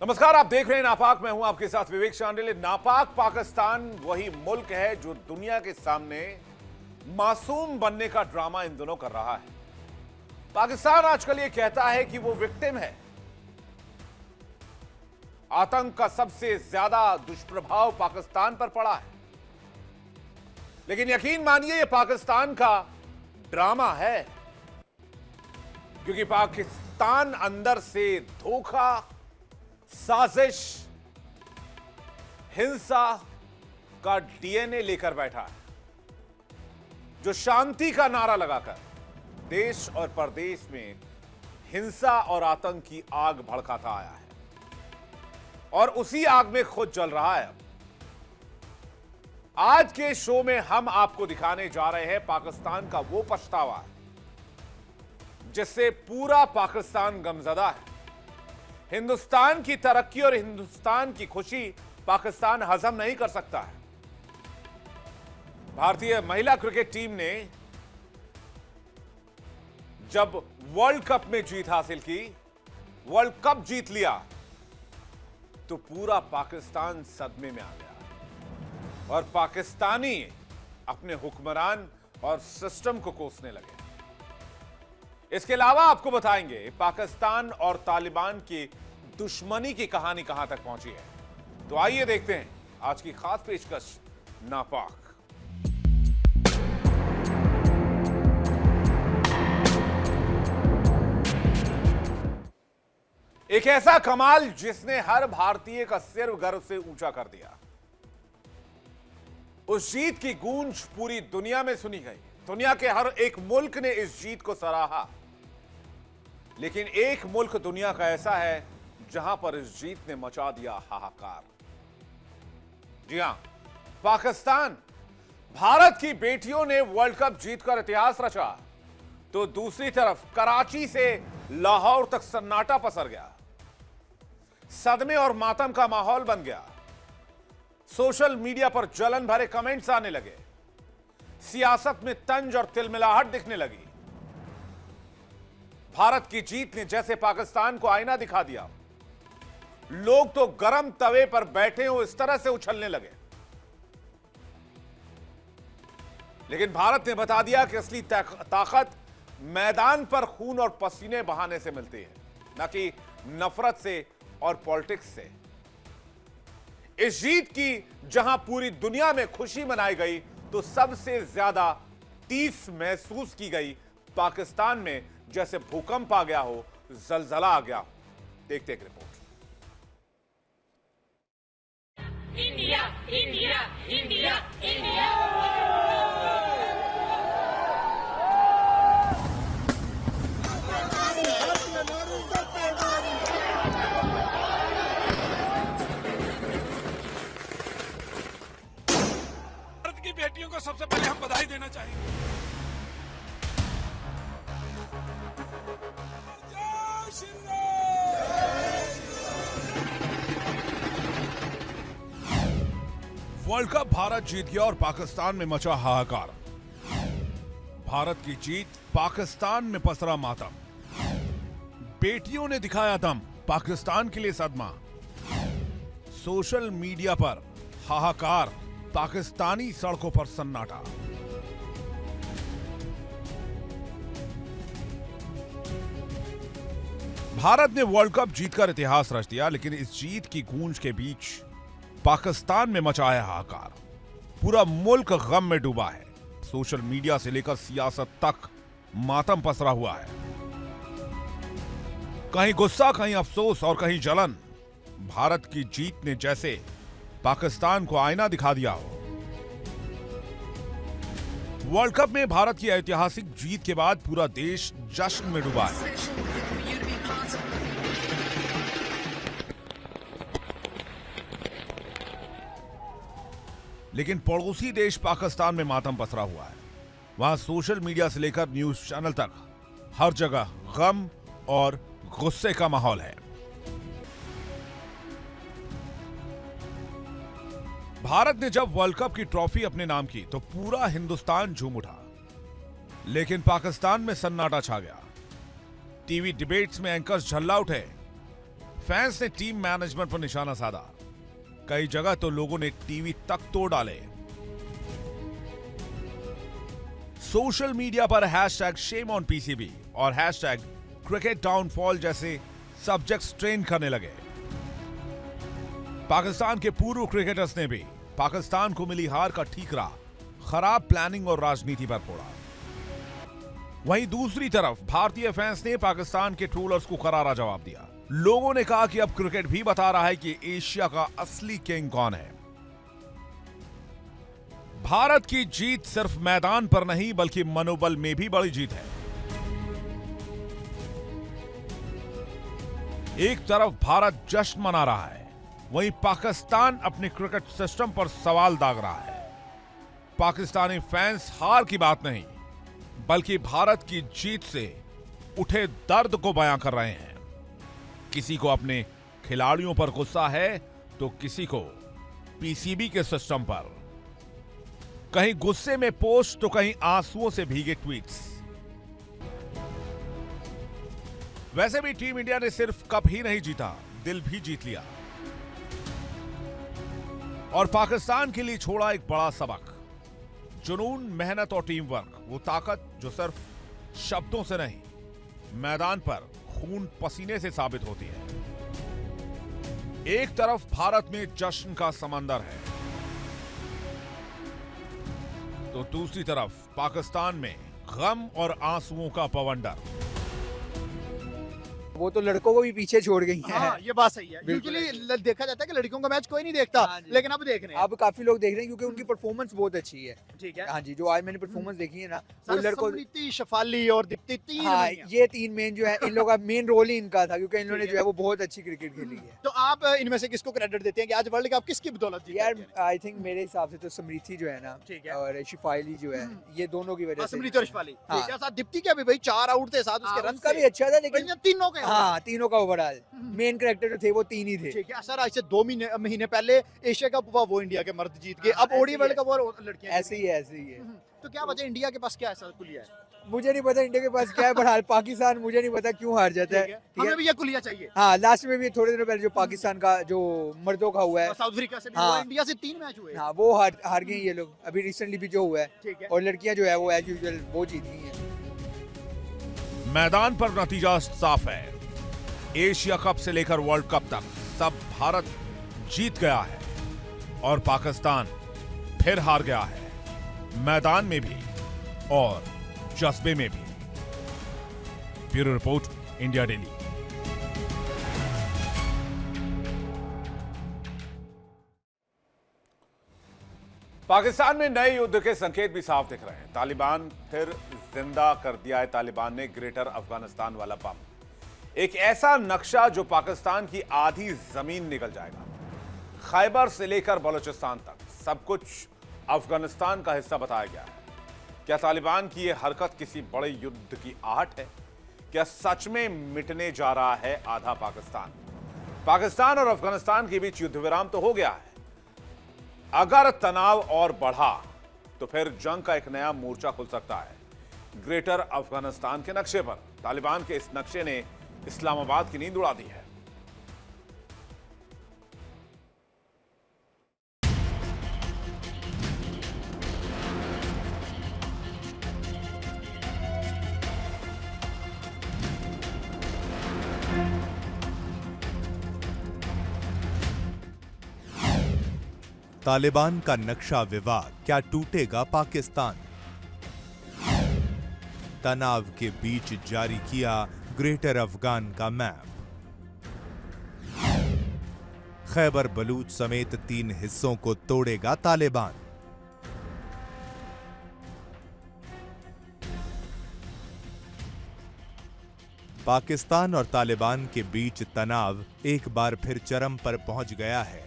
नमस्कार, आप देख रहे हैं नापाक। मैं हूं आपके साथ विवेक शांडिल्य। नापाक पाकिस्तान वही मुल्क है जो दुनिया के सामने मासूम बनने का ड्रामा इन दिनों कर रहा है। पाकिस्तान आजकल ये कहता है कि वो विक्टिम है। आतंक का सबसे ज्यादा दुष्प्रभाव पाकिस्तान पर पड़ा है, लेकिन यकीन मानिए ये पाकिस्तान का ड्रामा है, क्योंकि पाकिस्तान अंदर से धोखा, साजिश, हिंसा का डीएनए लेकर बैठा है, जो शांति का नारा लगाकर देश और प्रदेश में हिंसा और आतंक की आग भड़काता आया है और उसी आग में खुद जल रहा है। आज के शो में हम आपको दिखाने जा रहे हैं पाकिस्तान का वो पछतावा जिससे पूरा पाकिस्तान गमजदा है। हिंदुस्तान की तरक्की और हिंदुस्तान की खुशी पाकिस्तान हजम नहीं कर सकता है। भारतीय महिला क्रिकेट टीम ने जब वर्ल्ड कप में जीत हासिल की, वर्ल्ड कप जीत लिया, तो पूरा पाकिस्तान सदमे में आ गया और पाकिस्तानी अपने हुक्मरान और सिस्टम को कोसने लगे। इसके अलावा आपको बताएंगे पाकिस्तान और तालिबान की दुश्मनी की कहानी कहां तक पहुंची है। तो आइए देखते हैं आज की खास पेशकश नापाक। एक ऐसा कमाल जिसने हर भारतीय का सिर गर्व से ऊंचा कर दिया। उस जीत की गूंज पूरी दुनिया में सुनी गई। दुनिया के हर एक मुल्क ने इस जीत को सराहा, लेकिन एक मुल्क दुनिया का ऐसा है जहां पर इस जीत ने मचा दिया हाहाकार। जी हां, पाकिस्तान। भारत की बेटियों ने वर्ल्ड कप जीतकर इतिहास रचा, तो दूसरी तरफ कराची से लाहौर तक सन्नाटा पसर गया। सदमे और मातम का माहौल बन गया। सोशल मीडिया पर जलन भरे कमेंट्स आने लगे। सियासत में तंज और तिलमिलाहट दिखने लगी। भारत की जीत ने जैसे पाकिस्तान को आईना दिखा दिया। लोग तो गरम तवे पर बैठे हो इस तरह से उछलने लगे। लेकिन भारत ने बता दिया कि असली ताकत मैदान पर खून और पसीने बहाने से मिलती है, न कि नफरत से और पॉलिटिक्स से। इस जीत की जहां पूरी दुनिया में खुशी मनाई गई, तो सबसे ज्यादा टीस महसूस की गई पाकिस्तान में, जैसे भूकंप आ गया हो, जलजला आ गया हो। देखते एक report. India India India India. Bharat की बेटियों को सबसे पहले हम बधाई देना चाहेंगे। जय श्री वर्ल्ड कप भारत जीत गया और पाकिस्तान में मचा हाहाकार। भारत की जीत, पाकिस्तान में पसरा मातम। बेटियों ने दिखाया दम, पाकिस्तान के लिए सदमा। सोशल मीडिया पर हाहाकार, पाकिस्तानी सड़कों पर सन्नाटा। भारत ने वर्ल्ड कप जीतकर इतिहास रच दिया, लेकिन इस जीत की गूंज के बीच पाकिस्तान में मचा है हाहाकार। पूरा मुल्क गम में डूबा है। सोशल मीडिया से लेकर सियासत तक मातम पसरा हुआ है। कहीं गुस्सा, कहीं अफसोस और कहीं जलन। भारत की जीत ने जैसे पाकिस्तान को आईना दिखा दिया हो। वर्ल्ड कप में भारत की ऐतिहासिक जीत के बाद पूरा देश जश्न में डूबा है। लेकिन पड़ोसी देश पाकिस्तान में मातम पसरा हुआ है। वहां सोशल मीडिया से लेकर न्यूज चैनल तक हर जगह गम और गुस्से का माहौल है। भारत ने जब वर्ल्ड कप की ट्रॉफी अपने नाम की तो पूरा हिंदुस्तान झूम उठा, लेकिन पाकिस्तान में सन्नाटा छा गया। टीवी डिबेट्स में एंकर्स झल्ला उठे, फैंस ने टीम मैनेजमेंट पर निशाना साधा। कई जगह तो लोगों ने टीवी तक तोड़ डाले। सोशल मीडिया पर हैशटैग शेम ऑन पीसीबी और हैशटैग क्रिकेट डाउनफॉल जैसे सब्जेक्ट्स ट्रेंड करने लगे। पाकिस्तान के पूर्व क्रिकेटर्स ने भी पाकिस्तान को मिली हार का ठीकरा खराब प्लानिंग और राजनीति पर फोड़ा। वहीं दूसरी तरफ भारतीय फैंस ने पाकिस्तान के ट्रोलर्स को करारा जवाब दिया। लोगों ने कहा कि अब क्रिकेट भी बता रहा है कि एशिया का असली किंग कौन है। भारत की जीत सिर्फ मैदान पर नहीं बल्कि मनोबल में भी बड़ी जीत है। एक तरफ भारत जश्न मना रहा है, वहीं पाकिस्तान अपने क्रिकेट सिस्टम पर सवाल दाग रहा है। पाकिस्तानी फैंस हार की बात नहीं बल्कि भारत की जीत से उठे दर्द को बयां कर रहे हैं। किसी को अपने खिलाड़ियों पर गुस्सा है तो किसी को पीसीबी के सिस्टम पर। कहीं गुस्से में पोस्ट तो कहीं आंसुओं से भीगे ट्वीट्स। वैसे भी टीम इंडिया ने सिर्फ कप ही नहीं जीता, दिल भी जीत लिया और पाकिस्तान के लिए छोड़ा एक बड़ा सबक। जुनून, मेहनत और टीम वर्क, वो ताकत जो सिर्फ शब्दों से नहीं मैदान पर खून पसीने से साबित होती है। एक तरफ भारत में जश्न का समंदर है तो दूसरी तरफ पाकिस्तान में गम और आंसुओं का बवंडर। वो तो लड़कों को भी पीछे छोड़ गई हैं। हाँ, ये बात सही है। यूजुअली देखा जाता है कि लड़कियों का मैच कोई नहीं देखता, लेकिन अब देख रहे हैं। अब काफी लोग देख रहे हैं क्योंकि उनकी परफॉर्मेंस बहुत अच्छी है। ठीक है। हाँ जी, जो आज मैंने परफॉर्मेंस देखी है ना, वो लड़कों, समृति, शफाली और दीप्ति, तीन हाँ नहीं हैं। ये तीन मेन जो है, इन लोगों का मेन रोल ही इनका था क्योंकि इन्होंने जो है वो बहुत अच्छी क्रिकेट खेली है। तो आप इनमें से किसको क्रेडिट देते हैं कि आज वर्ल्ड कप किसकी बदौलत जीता यार है? आई थिंक मेरे हिसाब से तो समृति जो है ना, ठीक है। और शिफाली जो है, ये दोनों की वजह से। समृति और शफाली। हाँ। ठीक है। साथ दीप्ति के भी भाई 4 आउट थे, साथ उसके रन उसका भी अच्छा था लेकिन तीनों के। हाँ, तीनों का ओवरऑल मेन कैरेक्टर जो थे वो तीन ही थे। ठीक है सर, आज से 2 महीने पहले एशिया कप हुआ, वो इंडिया के मर्द जीत गए। अब ओडी वर्ल्ड कप और लड़कियां ऐसे ही है, ऐसे ही है। तो क्या वजह इंडिया के पास क्या ऐसा कुलिया है? मुझे नहीं पता इंडिया के पास क्या है, बट पाकिस्तान मुझे नहीं पता क्यों हार जाता है। ठीक है। हमें भी ये कुलिया चाहिए। हाँ, लास्ट में भी थोड़े दिनों पहले जो पाकिस्तान का जो मर्दों का हुआ है, साउथ अफ्रीका से भी हाँ। हुआ, इंडिया से 3 मैच हुए। हाँ वो हार गए ये लोग। अभी रिसेंटली भी जो हुआ है, ठीक है। और लड़कियां जो है वो एज यूजुअल वो जीत गई हैं। मैदान पर नतीजा साफ है। एशिया कप से लेकर वर्ल्ड कप तक सब भारत जीत गया है और पाकिस्तान फिर हार गया है, मैदान में भी और जज्बे में भी। Bureau report, India daily. Pakistan में नए युद्ध के संकेत भी साफ दिख रहे हैं। तालिबान फिर जिंदा कर दिया है तालिबान ने ग्रेटर अफगानिस्तान वाला बम। एक ऐसा नक्शा जो पाकिस्तान की आधी जमीन निकल जाएगा। खैबर से लेकर बलूचिस्तान तक सब कुछ अफगानिस्तान का हिस्सा बताया गया है। क्या तालिबान की यह हरकत किसी बड़े युद्ध की आहट है? क्या सच में मिटने जा रहा है आधा पाकिस्तान? पाकिस्तान और अफगानिस्तान के बीच युद्ध विराम तो हो गया है। अगर तनाव और बढ़ा तो फिर जंग का एक नया मोर्चा खुल सकता है। ग्रेटर अफगानिस्तान के नक्शे पर तालिबान के इस नक्शे ने इस्लामाबाद की नींद उड़ा दी है। तालिबान का नक्शा विवाद, क्या टूटेगा पाकिस्तान? तनाव के बीच जारी किया ग्रेटर अफगान का मैप। खैबर बलूच समेत 3 हिस्सों को तोड़ेगा तालिबान। पाकिस्तान और तालिबान के बीच तनाव एक बार फिर चरम पर पहुंच गया है।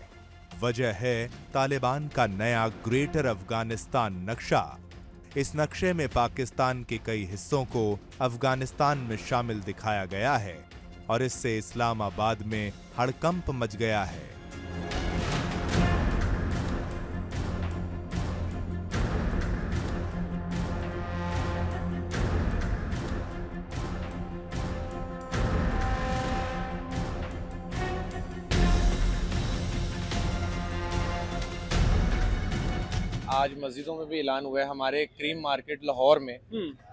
वजह है तालिबान का नया ग्रेटर अफगानिस्तान नक्शा। इस नक्शे में पाकिस्तान के कई हिस्सों को अफगानिस्तान में शामिल दिखाया गया है और इससे इस्लामाबाद में हड़कंप मच गया है। आज मस्जिदों में भी ऐलान हुआ है। हमारे क्रीम मार्केट लाहौर में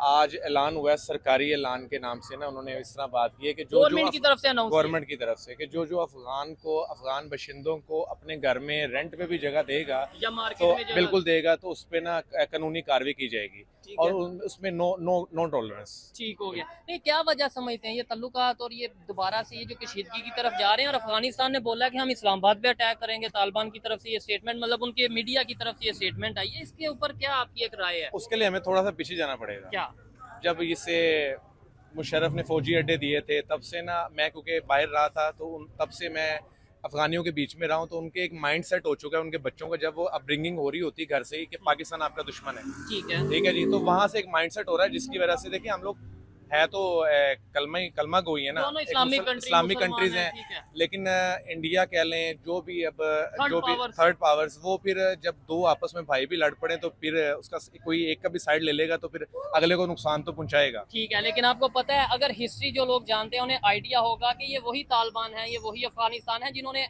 आज ऐलान हुआ है, सरकारी ऐलान के नाम से ना उन्होंने इस तरह बात की है कि जो गवर्नमेंट की तरफ से अनाउंस गवर्नमेंट की तरफ से कि जो अफगान बशिंदों को अपने घर में रेंट पे भी जगह देगा या मार्केट तो में जगह- बिल्कुल देगा, तो उस पे ना कानूनी कार्रवाई की जाएगी और उसमें नो टॉलरेंस। ठीक हो गया। नहीं, क्या वजह समझते हैं ये तल्लुकात और ये दोबारा से ये जो कशीदगी की तरफ जा रहे हैं, और अफगानिस्तान ने बोला कि हम इस्लामाबाद पे अटैक करेंगे, तालिबान की तरफ से ये स्टेटमेंट, मतलब उनके मीडिया की तरफ से ये स्टेटमेंट आई है, इसके ऊपर क्या आपकी एक राय है? उसके लिए हमें थोड़ा सा पीछे जाना पड़ेगा। क्या जब इसे मुशर्रफ ने फौजी अड्डे दिए थे तब से ना, मैं क्योंकि बाहर रहा था तो तब से मैं अफगानियों के बीच में रहा हूँ, तो उनके एक माइंड सेट हो चुका है उनके बच्चों का, जब वो अपब्रिंगिंग हो रही होती है घर से ही कि पाकिस्तान आपका दुश्मन है। ठीक है, ठीक है जी, तो वहाँ से एक माइंड सेट हो रहा है जिसकी वजह से देखिए हम लोग है तो कलमा गोई है ना, दोनों इस्लामिक कंट्रीज हैं, ठीक है। लेकिन इंडिया कह लें जो भी अब जो भी powers। थर्ड पावर्स, वो फिर जब दो आपस में भाई भी लड़ पड़े तो फिर उसका कोई एक का भी साइड ले लेगा तो फिर अगले को नुकसान तो पहुंचाएगा। ठीक है, लेकिन आपको पता है, अगर हिस्ट्री जो लोग जानते हैं उन्हें आइडिया होगा कि ये वही तालिबान है, ये वही अफगानिस्तान है जिन्होंने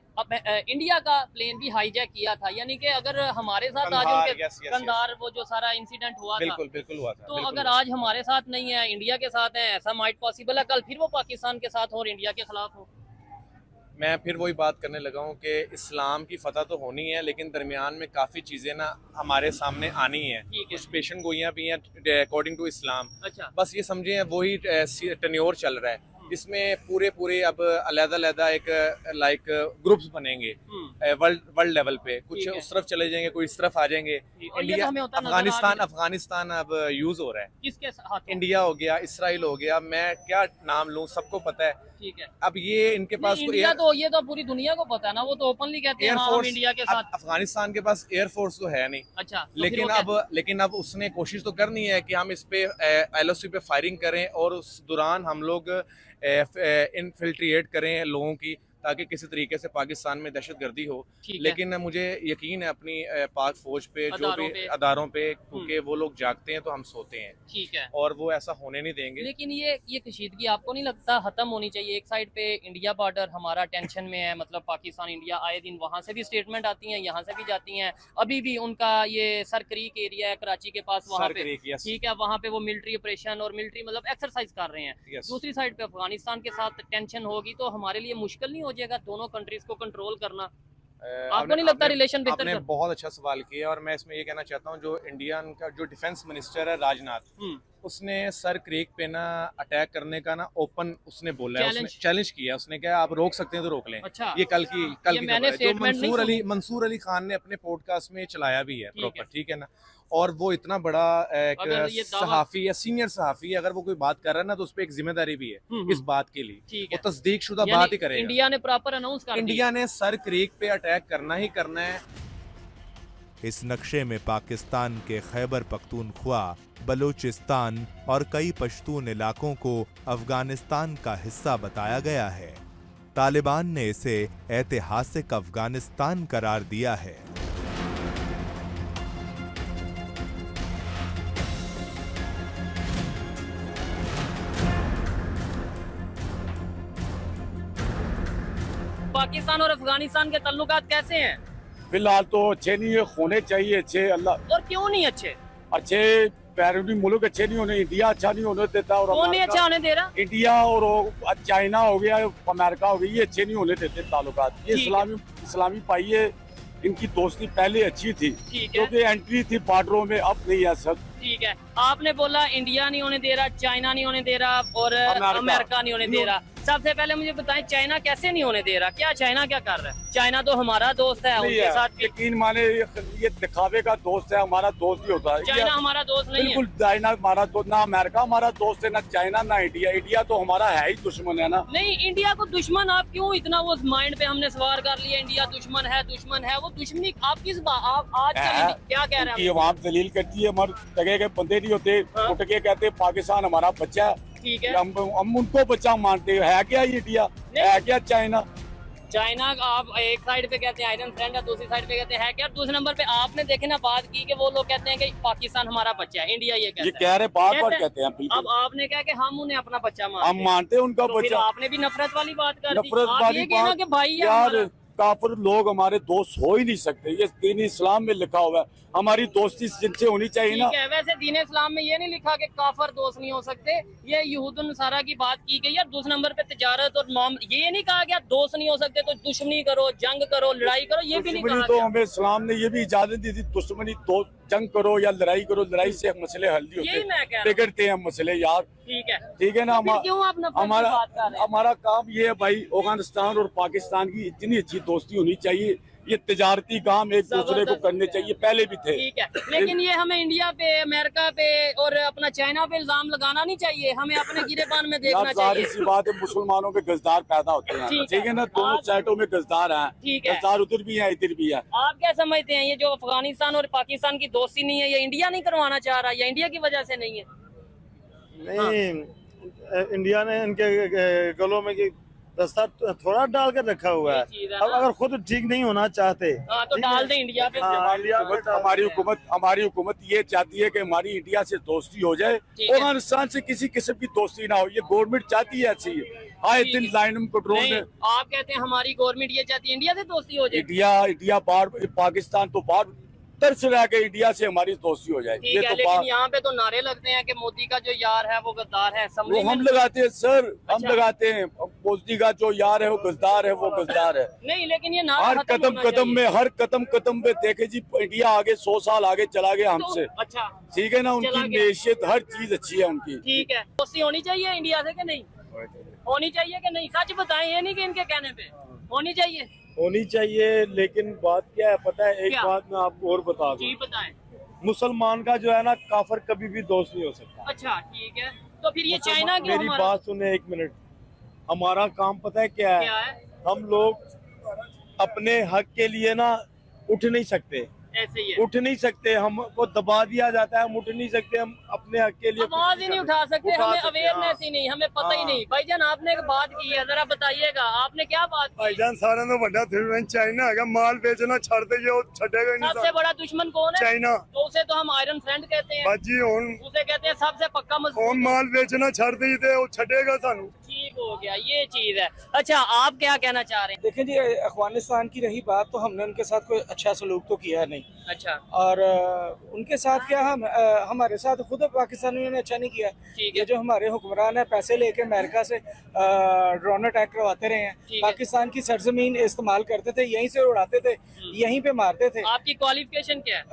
इंडिया का प्लेन भी हाईजैक किया था। यानी कि अगर हमारे साथ आज उनके कंधार वो जो सारा इंसिडेंट हुआ था, बिल्कुल हुआ था, तो अगर आज हमारे साथ नहीं है, इंडिया के साथ है, ऐसा माइट पॉसिबल है कल फिर वो पाकिस्तान के साथ हो और इंडिया के खिलाफ हो। मैं फिर वही बात करने लगा हूँ कि इस्लाम की फतह तो होनी है, लेकिन दरमियान में काफ़ी चीज़ें ना हमारे सामने आनी है। कुछ पेशन गोइयाँ भी हैं अकॉर्डिंग टू इस्लाम। अच्छा, बस ये समझे वही टन्योर चल रहा है जिसमें पूरे अब अलग-अलग एक लाइक ग्रुप्स बनेंगे वर्ल्ड लेवल पे, कुछ उस तरफ चले जाएंगे, कोई इस तरफ आ जाएंगे। और ये तो हमें होता नजर आ अफगानिस्तान अब यूज हो रहा है, किसके हाथ? इंडिया हो गया, इसराइल हो गया, मैं क्या नाम लूँ, सबको पता है। ठीक है, अब ये इनके पास इंडिया तो ये तो पूरी दुनिया को पता है ना, वो तो ओपनली कहते हैं हाँ, हम इंडिया के साथ। अफगानिस्तान के पास एयरफोर्स तो है नहीं। अच्छा, तो लेकिन अब उसने कोशिश तो करनी है कि हम इस पे LOC पे फायरिंग करें और उस दौरान हम लोग इनफिल्ट्रेट करें लोगों की, ताकि किसी तरीके से पाकिस्तान में दहशतगर्दी हो। लेकिन मुझे यकीन है अपनी पाक फौज पे, जो भी अदारों पे, क्योंकि वो लोग जागते हैं तो हम सोते हैं। ठीक है, और वो ऐसा होने नहीं देंगे। लेकिन ये कशीदगी आपको नहीं लगता खत्म होनी चाहिए? एक साइड पे इंडिया बॉर्डर हमारा टेंशन में है, मतलब पाकिस्तान इंडिया आए दिन वहाँ से भी स्टेटमेंट आती हैं, यहाँ से भी जाती हैं। अभी भी उनका ये सर क्रीक एरिया है कराची के पास, वहाँ पे ठीक है, वहाँ पे वो मिलिट्री ऑपरेशन और मिलिट्री मतलब एक्सरसाइज कर रहे हैं। दूसरी साइड पे अफगानिस्तान के साथ टेंशन होगी तो हमारे लिए मुश्किल नहीं हो जाएगा दोनों कंट्रीज को कंट्रोल करना? आपको नहीं लगता रिलेशन बेहतर? आपने बहुत अच्छा सवाल किया, और मैं इसमें ये कहना चाहता हूँ, जो इंडियन का जो डिफेंस मिनिस्टर है राजनाथ, उसने सर क्रीक पे ना अटैक करने का ना ओपन उसने बोला है, उसने चैलेंज किया, उसने कहा आप रोक सकते हैं तो रोक लें। अच्छा, ये कल की जो मंसूर अली खान ने अपने पॉडकास्ट में चलाया भी है प्रॉपर, ठीक है ना। और वो इतना बड़ा एक सहाफी या सीनियर सहाफी है, अगर वो कोई बात कर रहा है ना तो उस पर एक जिम्मेदारी भी है इस बात के लिए, वो तस्दीक शुदा बात ही करेगा। इंडिया ने प्रॉपर अनाउंस कर दिया, इंडिया ने सर क्रीक पे अटैक करना ही करना है। इस नक्शे में पाकिस्तान के खैबर पख्तूनख्वा, बलूचिस्तान और कई पश्तून इलाकों को अफगानिस्तान का हिस्सा बताया गया है। तालिबान ने इसे ऐतिहासिक अफगानिस्तान करार दिया है। पाकिस्तान और अफगानिस्तान के ताल्लुकात कैसे हैं? फिलहाल तो अच्छे नहीं है, होने चाहिए अच्छे। अल्लाह, और क्यों नहीं अच्छे? अच्छे बैरूनी मुल्क अच्छे नहीं होने, इंडिया अच्छा नहीं होने देता, और कौन नहीं अच्छा होने दे रहा? इंडिया और चाइना हो गया, अमेरिका हो गई, ये अच्छे नहीं होने देते ताल्लुकात। ये इस्लामी भाई है, इनकी दोस्ती पहले अच्छी थी क्योंकि एंट्री थी बॉर्डरों में, अब नहीं है सब। ठीक है, आपने बोला इंडिया नहीं होने दे रहा, चाइना नहीं होने दे रहा और अमेरिका नहीं होने दे रहा। सबसे पहले मुझे बताएं चाइना कैसे नहीं होने दे रहा? क्या चाइना क्या कर रहा है? चाइना तो हमारा दोस्त है, उनके साथ यकीन माने ये दिखावे का दोस्त है, हमारा दोस्त ही होता है। चाइना हमारा दोस्त नहीं है, बिल्कुल चाइना हमारा दोस्त, ना अमेरिका हमारा दोस्त है, ना चाइना ना इंडिया। इंडिया तो हमारा है ही दुश्मन है ना। नहीं, इंडिया को दुश्मन आप क्यों इतना वो माइंड पे हमने सवार कर लिया, इंडिया दुश्मन है वो दुश्मनी आप किस आप आज क्या कह रहे हैं? वहाँ दलील करती है, हमारे जगह के बंदे नहीं होते, उठ के कहते पाकिस्तान हमारा बच्चा है, ठीक है, हम उनको बच्चा मानते है क्या इंडिया, है क्या चाइना? चाइना आप एक साइड पे कहते हैं आयरन फ्रेंड है, दूसरी साइड पे कहते हैं क्या? दूसरे नंबर पे आपने देखे ना बात की कि वो लोग कहते हैं कि पाकिस्तान हमारा बच्चा है, इंडिया ये कह रहे बार कहते हैं। अब आपने कहा कि हम उन्हें अपना बच्चा मानते हैं, हम मानते हैं उनका तो बच्चा। आपने भी नफरत वाली बात कर दी। नफरत वाली बात कि भाई यार, काफिर लोग हमारे दोस्त हो ही नहीं सकते, ये दीन इस्लाम में लिखा हुआ है। हमारी दोस्ती जिनसे होनी चाहिए ना। ठीक है, वैसे दीन इस्लाम में ये नहीं लिखा कि काफिर दोस्त नहीं हो सकते, ये यहूदुन नसारा की बात की गई है। दूसरे नंबर पे तिजारत और ये नहीं कहा गया दोस्त नहीं हो सकते तो दुश्मनी करो, जंग करो, लड़ाई करो, ये भी नहीं कहा तो गया। हमें इस्लाम ने ये भी इजाजत दी थी, दुश्मनी तो जंग करो या लड़ाई करो, लड़ाई से मसले हल नहीं यही मैं कह होते, रहा हूं। बिगड़ते हैं मसले यार। ठीक है ना। तो फिर क्यों आप नफरत की हमारा बात कर रहे हैं? हमारा काम ये है भाई, अफगानिस्तान और पाकिस्तान की इतनी अच्छी दोस्ती होनी चाहिए, ये तिजारती काम एक दूसरे को करने चाहिए, पहले भी थे। ठीक है, लेकिन ये हमें इंडिया पे, अमेरिका पे और अपना चाइना पे इल्जाम लगाना नहीं चाहिए, हमें अपने गिरेबान में देखना यार जाहिर चाहिए। सी बात है, मुसलमानों में गजदार पैदा होते हैं, ठीक है ना, दोनों साइडों में गजदार हैं। ठीक है। गजदार उधर भी है इधर भी है। आप क्या समझते हैं, ये जो अफगानिस्तान और पाकिस्तान की दोस्ती नहीं है, ये इंडिया नहीं करवाना चाह रहा, या इंडिया की वजह से नहीं है? नहीं, इंडिया ने इनके गलों में की रास्ता थोड़ा डाल कर रखा हुआ है। अब अगर खुद ठीक नहीं होना चाहते तो डाल दे इंडिया पे। हमारी हुकूमत ये चाहती है कि हमारी इंडिया से दोस्ती हो जाए, अफगानिस्तान से किसी किस्म की दोस्ती ना हो, ये गवर्नमेंट चाहती है ऐसी आए दिन लाइन कंट्रोल में। आप कहते हैं हमारी गवर्नमेंट ये चाहती है इंडिया से दोस्ती हो जाए। इंडिया बाहर, पाकिस्तान तो बाहर तरस रहा के इंडिया से हमारी दोस्ती हो जाए। ठीक है, लेकिन यहाँ पे तो नारे लगते हैं कि मोदी का जो यार है वो गद्दार है। वो हम लगाते हैं सर, हम लगाते हैं, मोदी का जो यार है वो गद्दार है, वो गद्दार है। नहीं, लेकिन ये नारा हर कदम कदम में, हर कदम पे देखे जी, इंडिया आगे 100 साल आगे चला गया हमसे। अच्छा, ठीक है ना, उनकी मैशियत हर चीज अच्छी है उनकी। ठीक है, दोस्ती होनी चाहिए इंडिया से कि नहीं होनी चाहिए कि नहीं? सच बताएं, ये नहीं कि इनके कहने पे होनी चाहिए। होनी चाहिए, लेकिन बात क्या है पता है, एक बात मैं आपको और बता दूं, जी बताएं। मुसलमान का जो है ना, काफिर कभी भी दोस्त नहीं हो सकता। अच्छा, ठीक है, तो फिर ये चाइना क्यों? मेरी बात सुने एक मिनट, हमारा काम पता है क्या है? हम लोग अपने हक के लिए ना उठ नहीं सकते, ऐसे ही है। उठ नहीं सकते, हमको दबा दिया जाता है, हम उठ नहीं सकते, हम अपने हक के लिए आवाज ही नहीं उठा सकते, हमें अवेयरनेस ही नहीं, हमें पता ही नहीं। भाईजान आपने एक बात की है, जरा बताइएगा आपने क्या बात की? भाईजान सारे तो बड़ा दुश्मन चाइना है, माल बेचना छोड़ दे, छड़ेगा नहीं। सबसे बड़ा दुश्मन कौन है? चाइना। तो उसे तो हम आयरन फ्रेंड कहते हैं। बाजी उसे कहते हैं सबसे पक्का मजबूत। माल बेचना छोड़ दी थे, वो छड़ेगा सानू। ठीक हो गया, ये चीज है। अच्छा, आप क्या कहना चाह रहे हैं? देखिए जी, अफगानिस्तान की रही बात, तो हमने उनके साथ कोई अच्छा सलूक तो किया नहीं। अच्छा, और उनके साथ क्या, हमारे साथ खुद पाकिस्तानियों ने अच्छा नहीं किया। ये जो हमारे हुक्मरान है, पैसे लेके अमेरिका से ड्रोन अटैक करवाते रहे हैं, पाकिस्तान की सरजमीन इस्तेमाल करते थे, यहीं से उड़ाते थे, यहीं पे मारते थे। आपकी क्वालिफिकेशन क्या है?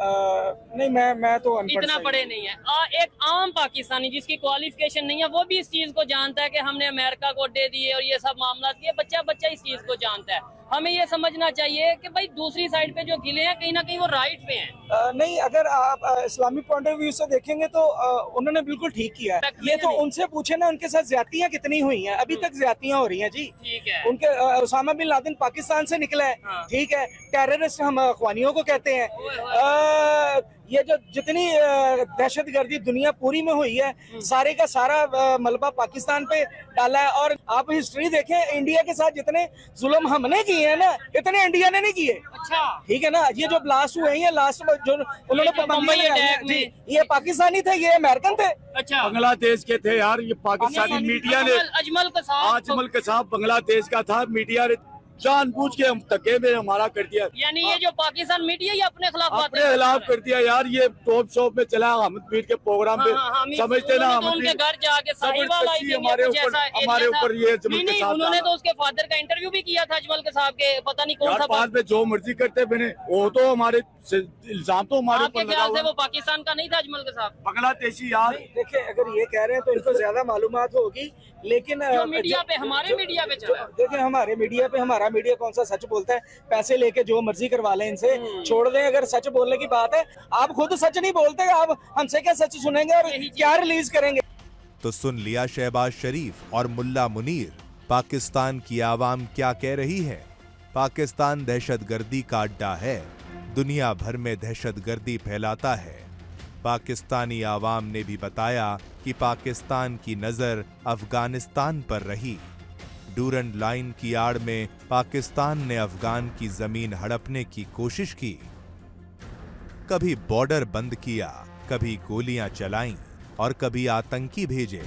नहीं, मैं तो अनपढ़, इतना पढ़े नहीं है। एक आम पाकिस्तानी जिसकी क्वालिफिकेशन नहीं है, वो भी इस चीज को जानता है कि हमने अमेरिका को अड्डे दिए और ये सब मामला किए। बच्चा इस चीज को जानता है। हमें ये समझना चाहिए कि भाई दूसरी साइड पे जो गिले हैं, कहीं ना कहीं वो राइट पे हैं। नहीं, अगर आप इस्लामी पॉइंट ऑफ व्यू से देखेंगे तो उन्होंने बिल्कुल ठीक किया है। ये तो उनसे पूछे ना, उनके साथ ज्यादतियां कितनी हुई हैं, अभी तक ज्यादतियां हो रही हैं जी। ठीक है, उनके उसामा बिन लादेन पाकिस्तान से निकला है। ठीक है, टेररिस्ट हम अखवानियों को कहते हैं। ये जो जितनी दहशतगर्दी दुनिया पूरी में हुई है, सारे का सारा मलबा पाकिस्तान पे डाला है। और आप हिस्ट्री देखें, इंडिया के साथ जितने जुल्म हमने किए हैं ना, इतने इंडिया ने नहीं किए। अच्छा, ठीक है ना। ये जो ब्लास्ट हुए हैं, लास्ट जो उन्होंने मुंबई अटैक में, ये पाकिस्तानी थे, ये अमेरिकन थे। अच्छा, बांग्लादेश के थे यार, ये पाकिस्तानी मीडिया ने, अजमल कसाब बांग्लादेश का था, मीडिया ने जानबूझ के हम धक्के में हमारा कर दिया। यानी ये जो पाकिस्तान मीडिया ये अपने खिलाफ कर दिया यार। ये टॉप शॉप में चला हमद मीर के प्रोग्राम पे, समझते ना, उनके घर जाके साहिवाल आई थी, हमारे ऊपर ये उन्होंने तो उसके फादर का इंटरव्यू भी किया था अजमल के साहब के, पता नहीं कौन सा बाद में जो मर्जी करते बने, वो तो हमारे इल्जाम तो हमारे ऊपर लगा हुआ है। वो पाकिस्तान का नहीं था अजमल के साथ, बांग्लादेशी यार। देखिए, अगर ये कह रहे हैं तो इनको ज्यादा मालूमात होगी, लेकिन मीडिया पे, हमारे मीडिया पे चला। देखिए, हमारे मीडिया पे, हमारा मीडिया कौन सा सच बोलता है? पैसे लेके जो मर्जी करवा लें इनसे, छोड़ दें। अगर सच बोलने की बात है, आप खुद सच नहीं बोलते, आप हमसे क्या सच सुनेंगे और क्या रिलीज करेंगे? तो सुन लिया शहबाज शरीफ और मुल्ला मुनीर, पाकिस्तान की आवाम क्या कह रही है। पाकिस्तान दहशतगर्दी का अड्डा है, दुनिया भर में दहशतगर्दी फैलाता है। पाकिस्तानी आवाम ने भी बताया कि पाकिस्तान की नजर अफगानिस्तान पर रही। डूरंड लाइन की आड़ में पाकिस्तान ने अफगान की जमीन हड़पने की कोशिश की, कभी बॉर्डर बंद किया, कभी गोलियां चलाईं और कभी आतंकी भेजे।